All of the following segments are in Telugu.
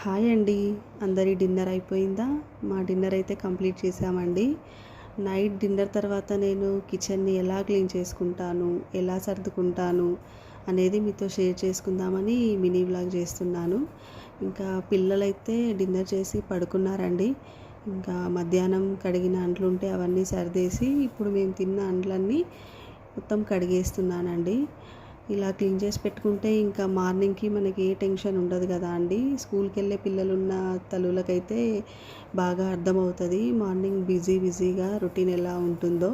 హాయ్ అండి. అందరి డిన్నర్ అయిపోయిందా? మా డిన్నర్ అయితే కంప్లీట్ చేసామండి. నైట్ డిన్నర్ తర్వాత నేను కిచెన్ని ఎలా క్లీన్ చేసుకుంటాను, ఎలా సర్దుకుంటాను అనేది మీతో షేర్ చేసుకుందామని మినీ వ్లాగ్ చేస్తున్నాను. ఇంకా పిల్లలైతే డిన్నర్ చేసి పడుకున్నారండి. ఇంకా మధ్యాహ్నం కడిగిన అంట్లుంటే అవన్నీ సర్దేసి ఇప్పుడు మేము తిన్న అంట్లన్నీ మొత్తం కడిగేస్తున్నానండి. ఇలా క్లీన్ చేసి పెట్టుకుంటే ఇంకా మార్నింగ్కి మనకి ఏ టెన్షన్ ఉండదు కదా అండి. స్కూల్కి వెళ్ళే పిల్లలున్న తల్లులకైతే బాగా అర్థమవుతుంది మార్నింగ్ బిజీగా రొటీన్ ఎలా ఉంటుందో.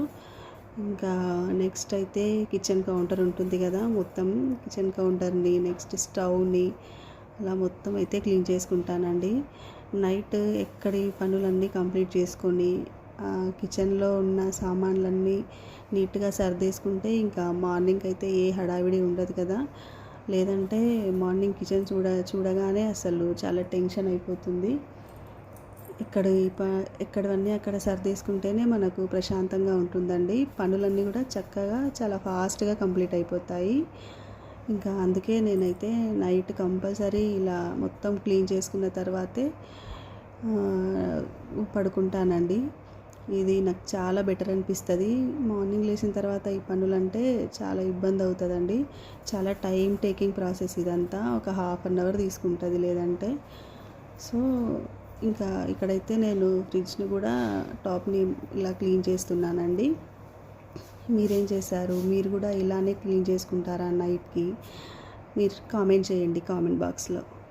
ఇంకా నెక్స్ట్ అయితే కిచెన్ కౌంటర్ ఉంటుంది కదా, మొత్తం కిచెన్ కౌంటర్ని, నెక్స్ట్ స్టవ్ని అలా మొత్తం అయితే క్లీన్ చేసుకుంటానండి. నైట్ ఎక్కడి పనులన్నీ కంప్లీట్ చేసుకొని కిచెన్లో ఉన్న సామాన్లన్నీ నీట్గా సర్దేసుకుంటే ఇంకా మార్నింగ్ అయితే ఏ హడావిడి ఉండదు కదా. లేదంటే మార్నింగ్ కిచెన్ చూడగానే అసలు చాలా టెన్షన్ అయిపోతుంది. ఎక్కడవన్నీ అక్కడ సర్దేసుకుంటేనే మనకు ప్రశాంతంగా ఉంటుందండి. పనులన్నీ కూడా చక్కగా చాలా ఫాస్ట్గా కంప్లీట్ అయిపోతాయి. ఇంకా అందుకే నేనైతే నైట్ కంపల్సరీ ఇలా మొత్తం క్లీన్ చేసుకున్న తర్వాతే పడుకుంటానండి. ఇది నాకు చాలా బెటర్ అనిపిస్తుంది. మార్నింగ్ లేచిన తర్వాత ఈ పనులంటే చాలా ఇబ్బంది అవుతుందండి. చాలా టైం టేకింగ్ ప్రాసెస్ ఇదంతా. ఒక హాఫ్ అన్ అవర్ తీసుకుంటుంది లేదంటే. సో ఇంకా ఇక్కడైతే నేను ఫ్రిడ్జ్ని కూడా టాప్ని ఇలా క్లీన్ చేస్తున్నానండి. మీరేం చేశారు? మీరు కూడా ఇలానే క్లీన్ చేసుకుంటారా నైట్కి? మీరు కామెంట్ చేయండి కామెంట్ బాక్స్లో.